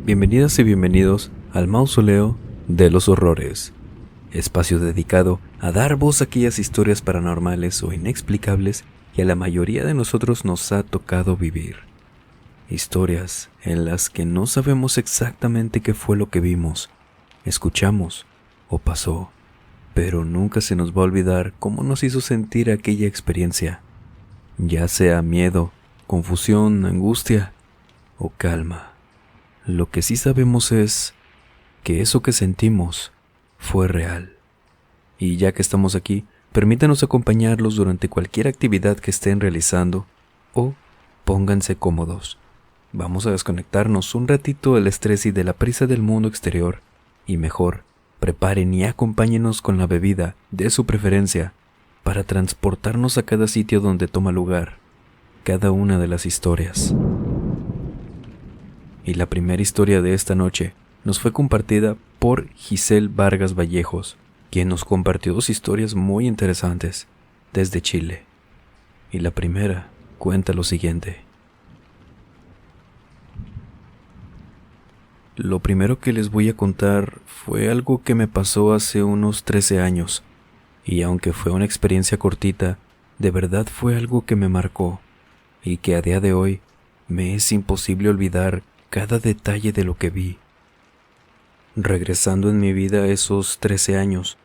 Bienvenidas y bienvenidos al Mausoleo de los Horrores, espacio dedicado a dar voz a aquellas historias paranormales o inexplicables que a la mayoría de nosotros nos ha tocado vivir. Historias en las que no sabemos exactamente qué fue lo que vimos, escuchamos o pasó, pero nunca se nos va a olvidar cómo nos hizo sentir aquella experiencia, ya sea miedo, confusión, angustia o calma. Lo que sí sabemos es que eso que sentimos fue real. Y ya que estamos aquí, permítanos acompañarlos durante cualquier actividad que estén realizando o pónganse cómodos. Vamos a desconectarnos un ratito del estrés y de la prisa del mundo exterior y mejor, preparen y acompáñenos con la bebida de su preferencia para transportarnos a cada sitio donde toma lugar cada una de las historias. Y la primera historia de esta noche nos fue compartida por Giselle Vargas Vallejos, quien nos compartió dos historias muy interesantes desde Chile. Y la primera cuenta lo siguiente. Lo primero que les voy a contar fue algo que me pasó hace unos 13 años, y aunque fue una experiencia cortita, de verdad fue algo que me marcó, y que a día de hoy me es imposible olvidar cada detalle de lo que vi. Regresando en mi vida a esos 13 años,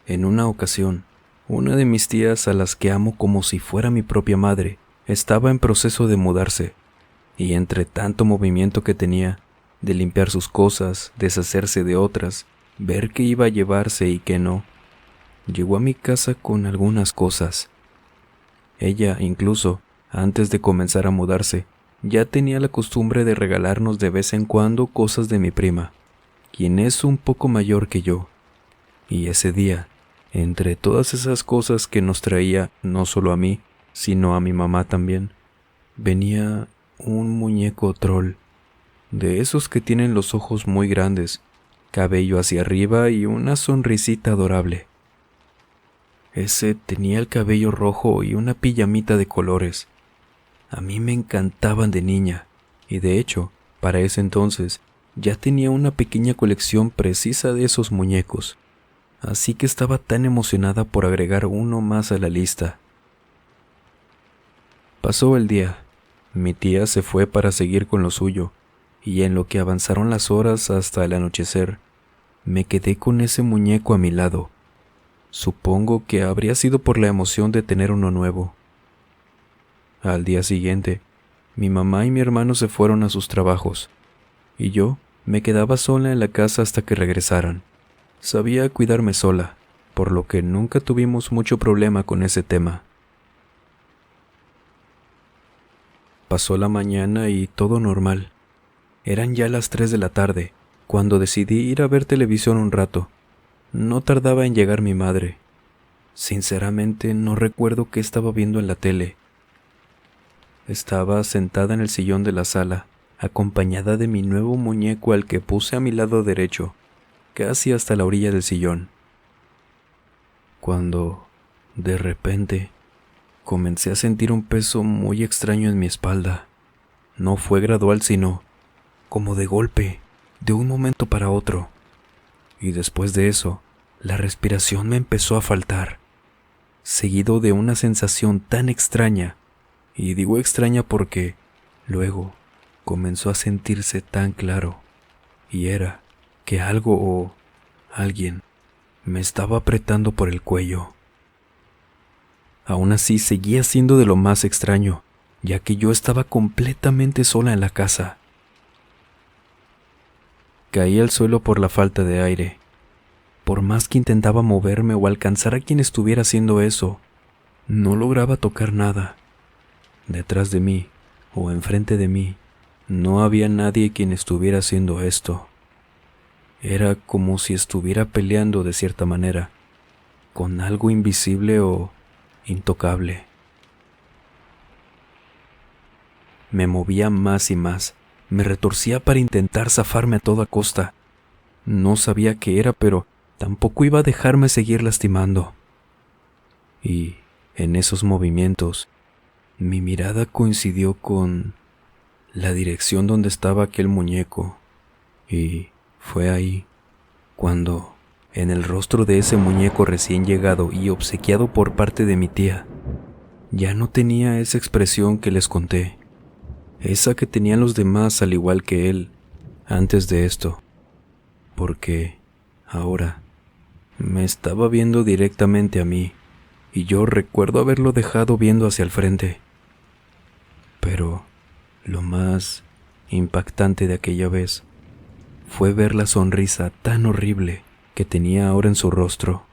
en una ocasión, una de mis tías, a las que amo como si fuera mi propia madre, estaba en proceso de mudarse, y entre tanto movimiento que tenía, de limpiar sus cosas, deshacerse de otras, ver qué iba a llevarse y qué no, llegó a mi casa con algunas cosas. Ella, incluso, antes de comenzar a mudarse, ya tenía la costumbre de regalarnos de vez en cuando cosas de mi prima, quien es un poco mayor que yo. Y ese día, entre todas esas cosas que nos traía no solo a mí, sino a mi mamá también, venía un muñeco troll, de esos que tienen los ojos muy grandes, cabello hacia arriba y una sonrisita adorable. Ese tenía el cabello rojo y una pijamita de colores. A mí me encantaban de niña, y de hecho, para ese entonces, ya tenía una pequeña colección precisa de esos muñecos, así que estaba tan emocionada por agregar uno más a la lista. Pasó el día, mi tía se fue para seguir con lo suyo, y en lo que avanzaron las horas hasta el anochecer, me quedé con ese muñeco a mi lado. Supongo que habría sido por la emoción de tener uno nuevo. Al día siguiente, mi mamá y mi hermano se fueron a sus trabajos, y yo me quedaba sola en la casa hasta que regresaran. Sabía cuidarme sola, por lo que nunca tuvimos mucho problema con ese tema. Pasó la mañana y todo normal. Eran ya las 3 de la tarde, cuando decidí ir a ver televisión un rato. No tardaba en llegar mi madre. Sinceramente no recuerdo qué estaba viendo en la tele. Estaba sentada en el sillón de la sala, acompañada de mi nuevo muñeco al que puse a mi lado derecho, casi hasta la orilla del sillón. Cuando, de repente, comencé a sentir un peso muy extraño en mi espalda. No fue gradual, sino como de golpe, de un momento para otro. Y después de eso, la respiración me empezó a faltar, seguido de una sensación tan extraña. Y digo extraña porque luego comenzó a sentirse tan claro, y era que algo o alguien me estaba apretando por el cuello. Aún así seguía siendo de lo más extraño, ya que yo estaba completamente sola en la casa. Caí al suelo por la falta de aire. Por más que intentaba moverme o alcanzar a quien estuviera haciendo eso, no lograba tocar nada. Detrás de mí, o enfrente de mí, no había nadie quien estuviera haciendo esto. Era como si estuviera peleando de cierta manera, con algo invisible o intocable. Me movía más y más, me retorcía para intentar zafarme a toda costa. No sabía qué era, pero tampoco iba a dejarme seguir lastimando. Y en esos movimientos, mi mirada coincidió con la dirección donde estaba aquel muñeco, Y fue ahí cuando, en el rostro de ese muñeco recién llegado y obsequiado por parte de mi tía, ya no tenía esa expresión que les conté, esa que tenían los demás al igual que él antes de esto, porque ahora me estaba viendo directamente a mí y yo recuerdo haberlo dejado viendo hacia el frente. Pero lo más impactante de aquella vez fue ver la sonrisa tan horrible que tenía ahora en su rostro.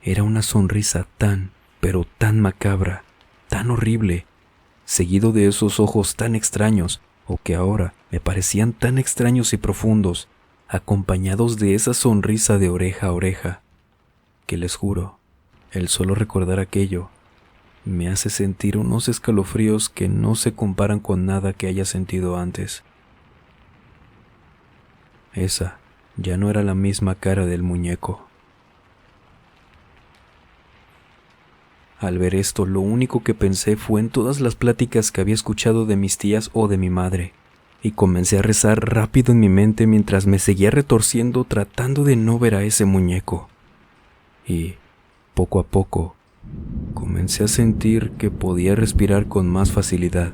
Era una sonrisa tan, pero tan macabra, tan horrible, seguido de esos ojos tan extraños, o que ahora me parecían tan extraños y profundos, acompañados de esa sonrisa de oreja a oreja, que les juro, el solo recordar aquello me hace sentir unos escalofríos que no se comparan con nada que haya sentido antes. Esa ya no era la misma cara del muñeco. Al ver esto, lo único que pensé fue en todas las pláticas que había escuchado de mis tías o de mi madre, y comencé a rezar rápido en mi mente mientras me seguía retorciendo tratando de no ver a ese muñeco. Y, poco a poco, comencé a sentir que podía respirar con más facilidad.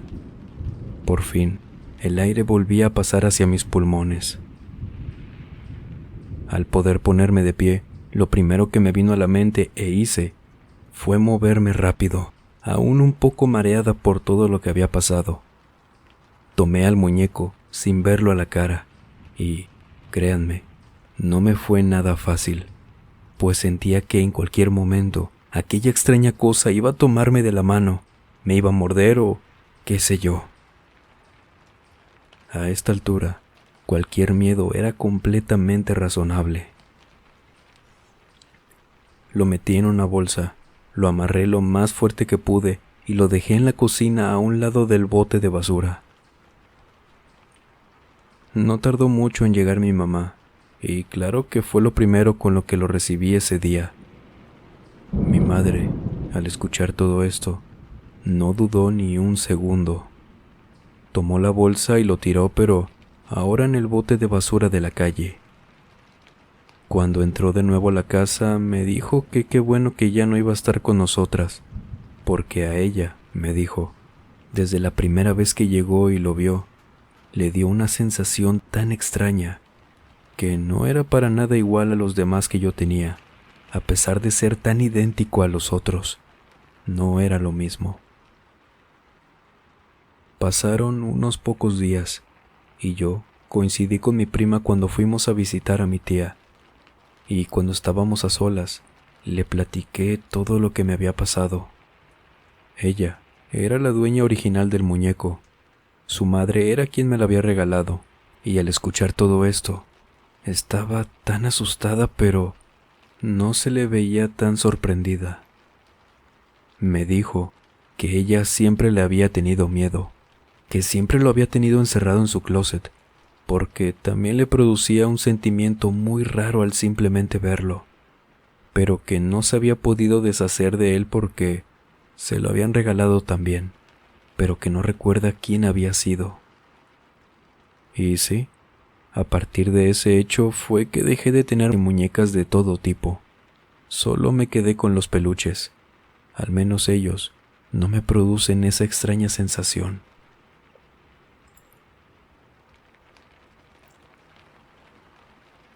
Por fin, el aire volvía a pasar hacia mis pulmones. Al poder ponerme de pie, lo primero que me vino a la mente e hice fue moverme rápido, aún un poco mareada por todo lo que había pasado. Tomé al muñeco sin verlo a la cara y, créanme, no me fue nada fácil, pues sentía que en cualquier momento aquella extraña cosa iba a tomarme de la mano, me iba a morder o qué sé yo. A esta altura, cualquier miedo era completamente razonable. Lo metí en una bolsa, lo amarré lo más fuerte que pude y lo dejé en la cocina a un lado del bote de basura. No tardó mucho en llegar mi mamá, y claro que fue lo primero con lo que lo recibí ese día. Mi madre, al escuchar todo esto, no dudó ni un segundo. Tomó la bolsa y lo tiró, pero ahora en el bote de basura de la calle. Cuando entró de nuevo a la casa, me dijo que qué bueno que ya no iba a estar con nosotras, porque a ella, me dijo, desde la primera vez que llegó y lo vio, le dio una sensación tan extraña, que no era para nada igual a los demás que yo tenía, a pesar de ser tan idéntico a los otros. No era lo mismo. Pasaron unos pocos días, y yo coincidí con mi prima cuando fuimos a visitar a mi tía, y cuando estábamos a solas, le platiqué todo lo que me había pasado. Ella era la dueña original del muñeco, su madre era quien me lo había regalado, y al escuchar todo esto, estaba tan asustada, pero no se le veía tan sorprendida. Me dijo que ella siempre le había tenido miedo, que siempre lo había tenido encerrado en su closet, porque también le producía un sentimiento muy raro al simplemente verlo, pero que no se había podido deshacer de él porque se lo habían regalado también, pero que no recuerda quién había sido. Y sí, a partir de ese hecho fue que dejé de tener muñecas de todo tipo. Solo me quedé con los peluches. Al menos ellos no me producen esa extraña sensación.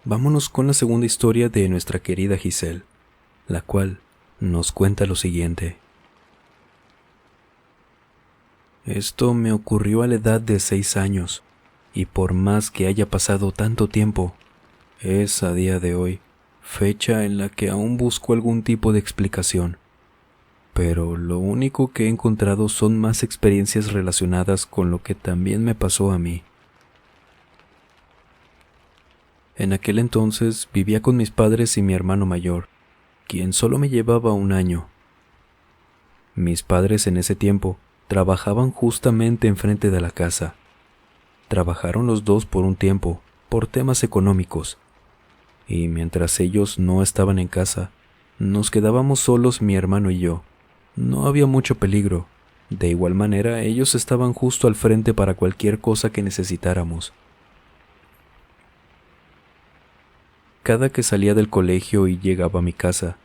Vámonos con la segunda historia de nuestra querida Giselle, la cual nos cuenta lo siguiente. Esto me ocurrió a la edad de 6 años, y por más que haya pasado tanto tiempo, es a día de hoy fecha en la que aún busco algún tipo de explicación. Pero lo único que he encontrado son más experiencias relacionadas con lo que también me pasó a mí. En aquel entonces vivía con mis padres y mi hermano mayor, quien solo me llevaba 1 año. Mis padres en ese tiempo trabajaban justamente enfrente de la casa. Trabajaron los dos por un tiempo, por temas económicos, y mientras ellos no estaban en casa, nos quedábamos solos mi hermano y yo. No había mucho peligro. De igual manera, ellos estaban justo al frente para cualquier cosa que necesitáramos. Cada que salía del colegio y llegaba a mi casa,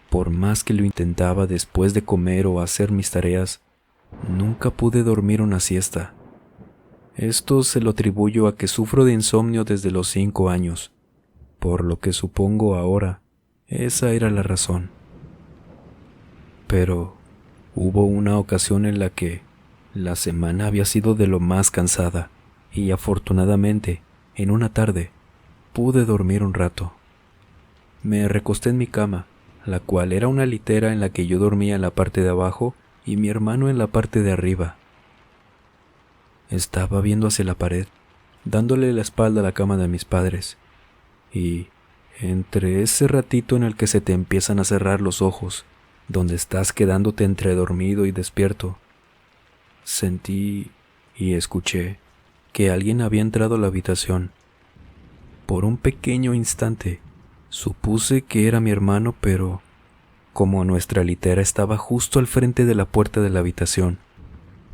por más que lo intentaba después de comer o hacer mis tareas, nunca pude dormir una siesta. Esto se lo atribuyo a que sufro de insomnio desde los 5 años, por lo que supongo ahora esa era la razón. Pero hubo una ocasión en la que la semana había sido de lo más cansada y afortunadamente, en una tarde, pude dormir un rato. Me recosté en mi cama, la cual era una litera en la que yo dormía en la parte de abajo y mi hermano en la parte de arriba. Estaba viendo hacia la pared, dándole la espalda a la cama de mis padres, y entre ese ratito en el que se te empiezan a cerrar los ojos, donde estás quedándote entre dormido y despierto, sentí y escuché que alguien había entrado a la habitación. Por un pequeño instante, supuse que era mi hermano, pero como nuestra litera estaba justo al frente de la puerta de la habitación,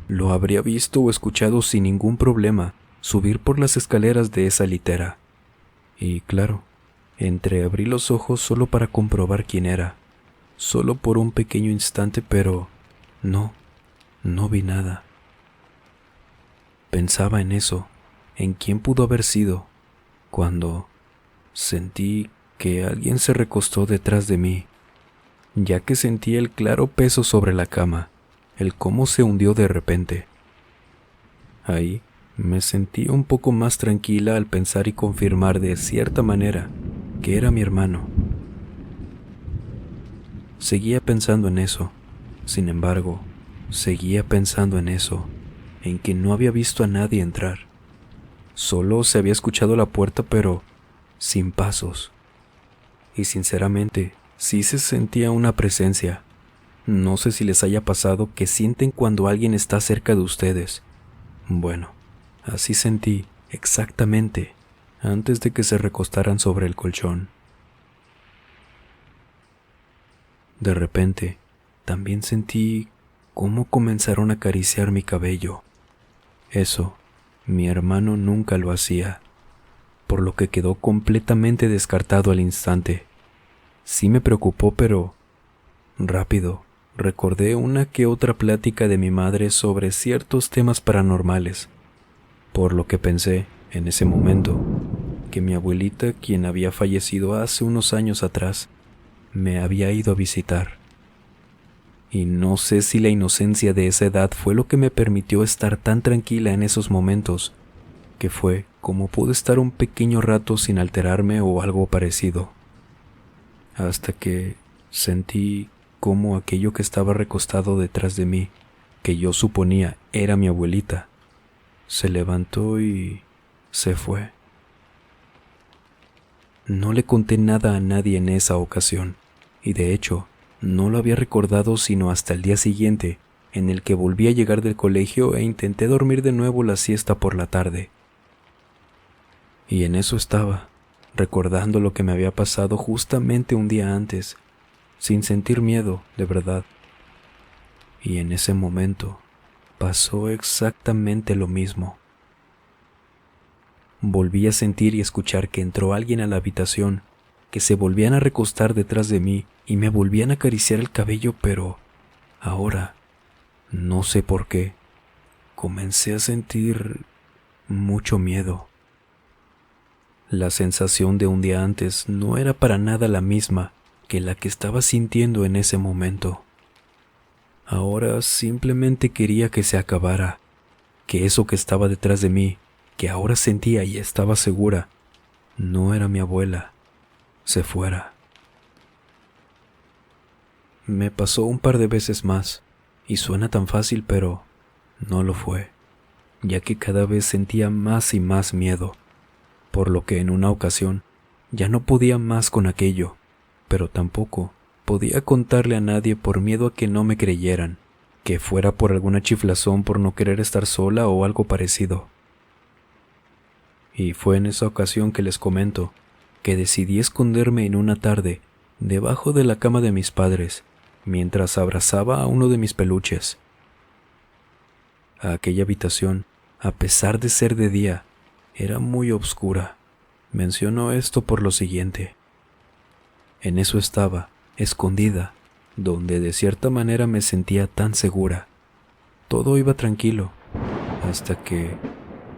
lo habría visto o escuchado sin ningún problema subir por las escaleras de esa litera. Y claro, entreabrí los ojos solo para comprobar quién era, solo por un pequeño instante, pero no vi nada. Pensaba en eso, en quién pudo haber sido, cuando sentí que alguien se recostó detrás de mí, ya que sentí el claro peso sobre la cama, el cómo se hundió de repente. Ahí me sentí un poco más tranquila al pensar y confirmar de cierta manera que era mi hermano. Seguía pensando en eso, sin embargo, seguía pensando en eso, en que no había visto a nadie entrar. Solo se había escuchado la puerta, pero sin pasos. Y sinceramente, sí se sentía una presencia. No sé si les haya pasado que sienten cuando alguien está cerca de ustedes. Bueno, así sentí exactamente antes de que se recostaran sobre el colchón. De repente, también sentí cómo comenzaron a acariciar mi cabello. Eso, mi hermano nunca lo hacía, por lo que quedó completamente descartado al instante. Sí me preocupó, pero rápido recordé una que otra plática de mi madre sobre ciertos temas paranormales, por lo que pensé, en ese momento, que mi abuelita, quien había fallecido hace unos años atrás, me había ido a visitar. Y no sé si la inocencia de esa edad fue lo que me permitió estar tan tranquila en esos momentos, que fue como pude estar un pequeño rato sin alterarme o algo parecido, hasta que sentí como aquello que estaba recostado detrás de mí, que yo suponía era mi abuelita, se levantó y se fue. No le conté nada a nadie en esa ocasión, y de hecho, no lo había recordado sino hasta el día siguiente, en el que volví a llegar del colegio e intenté dormir de nuevo la siesta por la tarde. Y en eso estaba, recordando lo que me había pasado justamente un día antes, sin sentir miedo, de verdad. Y en ese momento pasó exactamente lo mismo. Volví a sentir y escuchar que entró alguien a la habitación, que se volvían a recostar detrás de mí y me volvían a acariciar el cabello, pero ahora, no sé por qué, comencé a sentir mucho miedo. La sensación de un día antes no era para nada la misma que la que estaba sintiendo en ese momento. Ahora simplemente quería que se acabara, que eso que estaba detrás de mí, que ahora sentía y estaba segura, no era mi abuela, se fuera. Me pasó un par de veces más, y suena tan fácil, pero no lo fue, ya que cada vez sentía más y más miedo, por lo que en una ocasión ya no podía más con aquello, pero tampoco podía contarle a nadie por miedo a que no me creyeran, que fuera por alguna chiflazón por no querer estar sola o algo parecido. Y fue en esa ocasión que les comento que decidí esconderme en una tarde debajo de la cama de mis padres, mientras abrazaba a uno de mis peluches. Aquella habitación, a pesar de ser de día, era muy oscura, Menciono esto por lo siguiente. En eso estaba, escondida, donde de cierta manera me sentía tan segura. Todo iba tranquilo, hasta que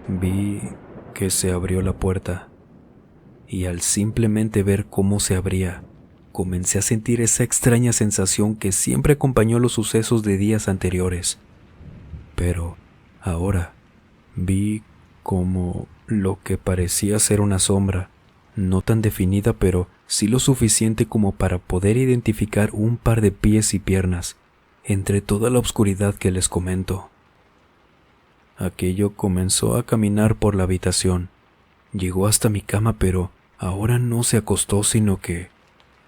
vi que se abrió la puerta, y al simplemente ver cómo se abría, comencé a sentir esa extraña sensación que siempre acompañó los sucesos de días anteriores. Pero ahora vi como lo que parecía ser una sombra, no tan definida, pero sí lo suficiente como para poder identificar un par de pies y piernas entre toda la oscuridad que les comento. Aquello comenzó a caminar por la habitación. Llegó hasta mi cama, pero ahora no se acostó, sino que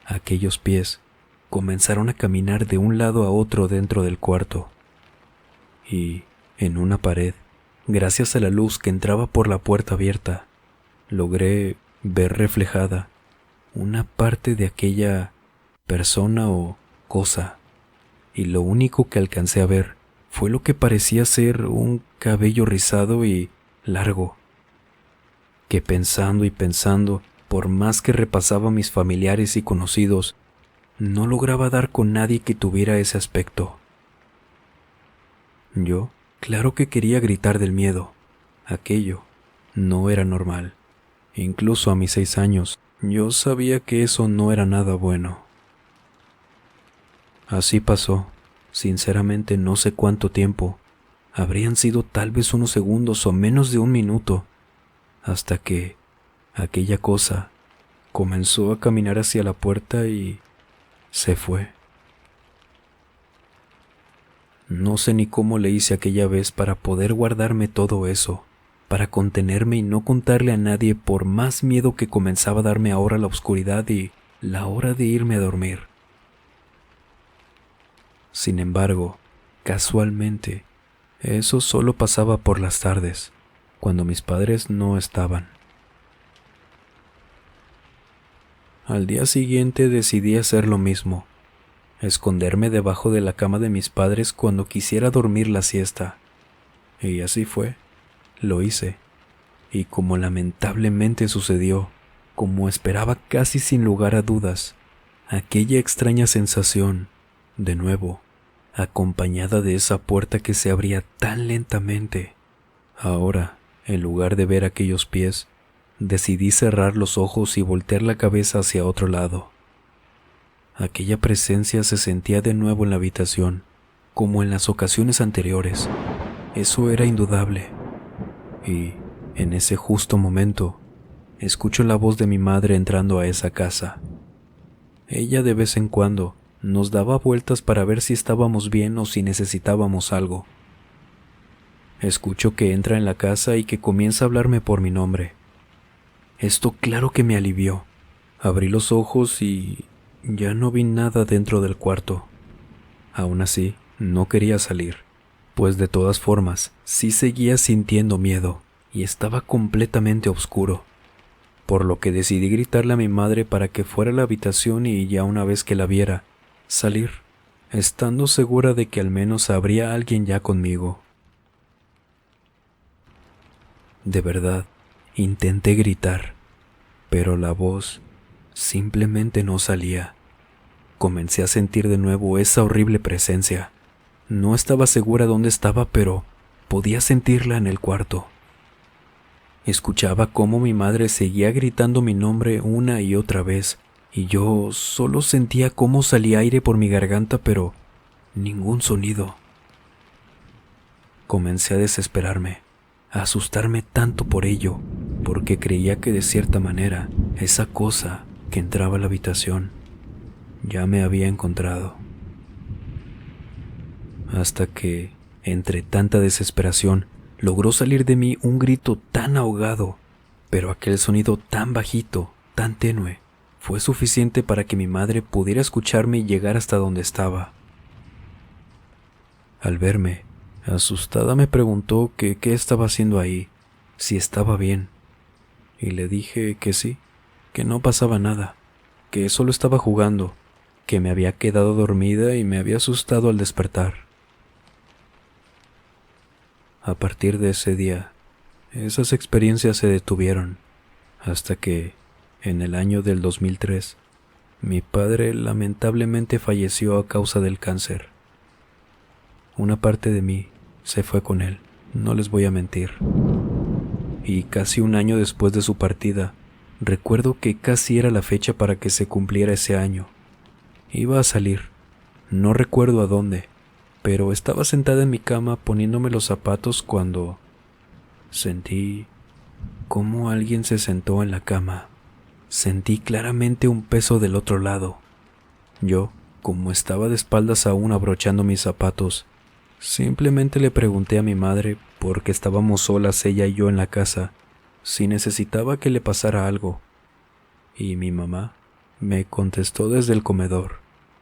aquellos pies comenzaron a caminar de un lado a otro dentro del cuarto. Y en una pared, gracias a la luz que entraba por la puerta abierta, logré ver reflejada una parte de aquella persona o cosa, y lo único que alcancé a ver fue lo que parecía ser un cabello rizado y largo, que pensando y pensando, por más que repasaba a mis familiares y conocidos, no lograba dar con nadie que tuviera ese aspecto. Yo, claro que quería gritar del miedo. Aquello no era normal. Incluso a mis 6 años, yo sabía que eso no era nada bueno. Así pasó. Sinceramente no sé cuánto tiempo. Habrían sido tal vez unos segundos o menos de un minuto, hasta que aquella cosa comenzó a caminar hacia la puerta y se fue. No sé ni cómo le hice aquella vez para poder guardarme todo eso, para contenerme y no contarle a nadie, por más miedo que comenzaba a darme ahora la oscuridad y la hora de irme a dormir. Sin embargo, casualmente, eso solo pasaba por las tardes, cuando mis padres no estaban. Al día siguiente decidí hacer lo mismo, esconderme debajo de la cama de mis padres cuando quisiera dormir la siesta. Y así fue, lo hice, y como lamentablemente sucedió, como esperaba casi sin lugar a dudas, aquella extraña sensación, de nuevo, acompañada de esa puerta que se abría tan lentamente. Ahora, en lugar de ver aquellos pies, decidí cerrar los ojos y voltear la cabeza hacia otro lado. Aquella presencia se sentía de nuevo en la habitación, como en las ocasiones anteriores. Eso era indudable. Y, en ese justo momento, escucho la voz de mi madre entrando a esa casa. Ella de vez en cuando nos daba vueltas para ver si estábamos bien o si necesitábamos algo. Escucho que entra en la casa y que comienza a hablarme por mi nombre. Esto claro que me alivió. Abrí los ojos y ya no vi nada dentro del cuarto. Aún así, no quería salir, pues de todas formas, sí seguía sintiendo miedo y estaba completamente oscuro, por lo que decidí gritarle a mi madre para que fuera a la habitación y ya una vez que la viera, salir, estando segura de que al menos habría alguien ya conmigo. De verdad, intenté gritar, pero la voz simplemente no salía. Comencé a sentir de nuevo esa horrible presencia. No estaba segura dónde estaba, pero podía sentirla en el cuarto. Escuchaba cómo mi madre seguía gritando mi nombre una y otra vez, y yo solo sentía cómo salía aire por mi garganta, pero ningún sonido. Comencé a desesperarme, a asustarme tanto por ello, porque creía que de cierta manera esa cosa que entraba a la habitación ya me había encontrado. Hasta que, entre tanta desesperación, logró salir de mí un grito tan ahogado, pero aquel sonido tan bajito, tan tenue, fue suficiente para que mi madre pudiera escucharme y llegar hasta donde estaba. Al verme, asustada me preguntó que qué estaba haciendo ahí, si estaba bien, y le dije que sí, que no pasaba nada, que solo estaba jugando, que me había quedado dormida y me había asustado al despertar. A partir de ese día, esas experiencias se detuvieron, hasta que, en el año del 2003, mi padre lamentablemente falleció a causa del cáncer. Una parte de mí se fue con él, no les voy a mentir. Y casi un año después de su partida, recuerdo que casi era la fecha para que se cumpliera ese año. Iba a salir, no recuerdo a dónde, pero estaba sentada en mi cama poniéndome los zapatos cuando sentí cómo alguien se sentó en la cama. Sentí claramente un peso del otro lado. Yo, como estaba de espaldas aún abrochando mis zapatos, simplemente le pregunté a mi madre, porque estábamos solas ella y yo en la casa, si necesitaba que le pasara algo. Y mi mamá me contestó desde el comedor,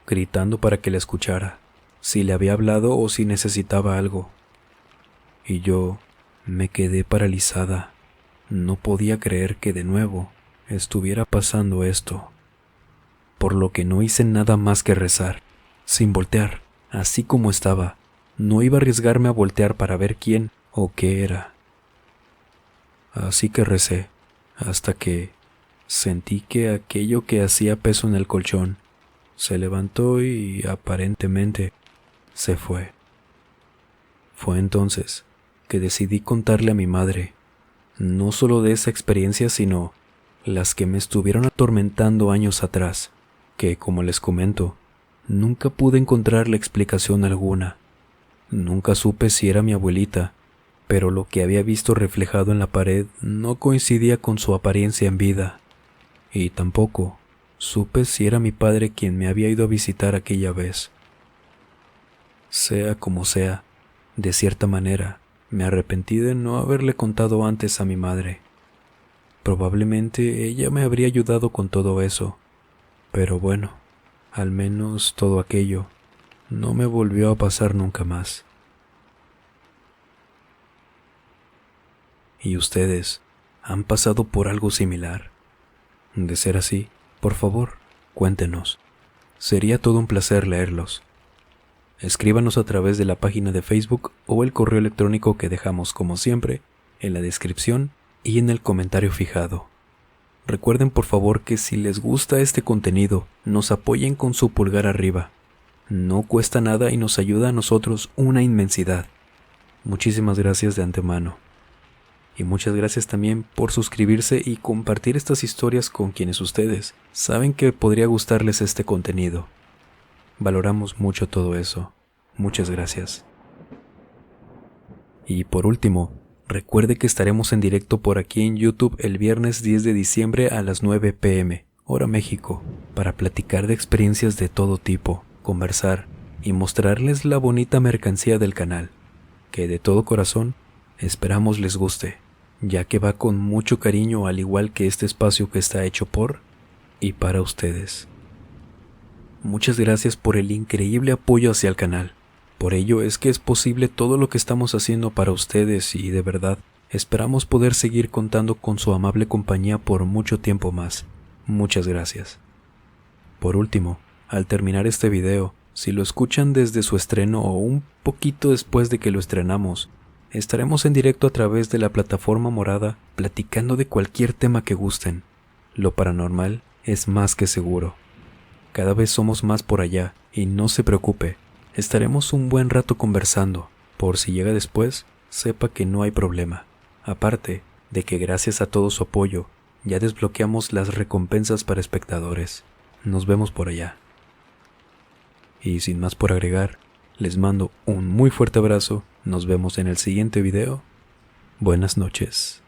gritando para que la escuchara, si le había hablado o si necesitaba algo. Y yo me quedé paralizada. No podía creer que de nuevo estuviera pasando esto, por lo que no hice nada más que rezar, sin voltear, así como estaba. No iba a arriesgarme a voltear para ver quién o qué era. Así que recé, hasta que sentí que aquello que hacía peso en el colchón se levantó y aparentemente se fue. Fue entonces que decidí contarle a mi madre, no solo de esa experiencia, sino las que me estuvieron atormentando años atrás, que, como les comento, nunca pude encontrar la explicación alguna. Nunca supe si era mi abuelita, pero lo que había visto reflejado en la pared no coincidía con su apariencia en vida, y tampoco supe si era mi padre quien me había ido a visitar aquella vez. Sea como sea, de cierta manera, me arrepentí de no haberle contado antes a mi madre. Probablemente ella me habría ayudado con todo eso, pero bueno, al menos todo aquello no me volvió a pasar nunca más. ¿Y ustedes han pasado por algo similar? De ser así, por favor, cuéntenos. Sería todo un placer leerlos. Escríbanos a través de la página de Facebook o el correo electrónico que dejamos, como siempre, en la descripción y en el comentario fijado. Recuerden por favor que si les gusta este contenido, nos apoyen con su pulgar arriba. No cuesta nada y nos ayuda a nosotros una inmensidad. Muchísimas gracias de antemano. Y muchas gracias también por suscribirse y compartir estas historias con quienes ustedes saben que podría gustarles este contenido. Valoramos mucho todo eso. Muchas gracias. Y por último, recuerde que estaremos en directo por aquí en YouTube el viernes 10 de diciembre a las 9 p.m., hora México, para platicar de experiencias de todo tipo, conversar y mostrarles la bonita mercancía del canal, que de todo corazón esperamos les guste, ya que va con mucho cariño, al igual que este espacio que está hecho por y para ustedes. Muchas gracias por el increíble apoyo hacia el canal. Por ello es que es posible todo lo que estamos haciendo para ustedes y de verdad esperamos poder seguir contando con su amable compañía por mucho tiempo más. Muchas gracias. Por último, al terminar este video, si lo escuchan desde su estreno o un poquito después de que lo estrenamos, estaremos en directo a través de la plataforma morada platicando de cualquier tema que gusten. Lo paranormal es más que seguro. Cada vez somos más por allá y no se preocupe, estaremos un buen rato conversando. Por si llega después, sepa que no hay problema. Aparte de que gracias a todo su apoyo, ya desbloqueamos las recompensas para espectadores. Nos vemos por allá. Y sin más por agregar, les mando un muy fuerte abrazo. Nos vemos en el siguiente video. Buenas noches.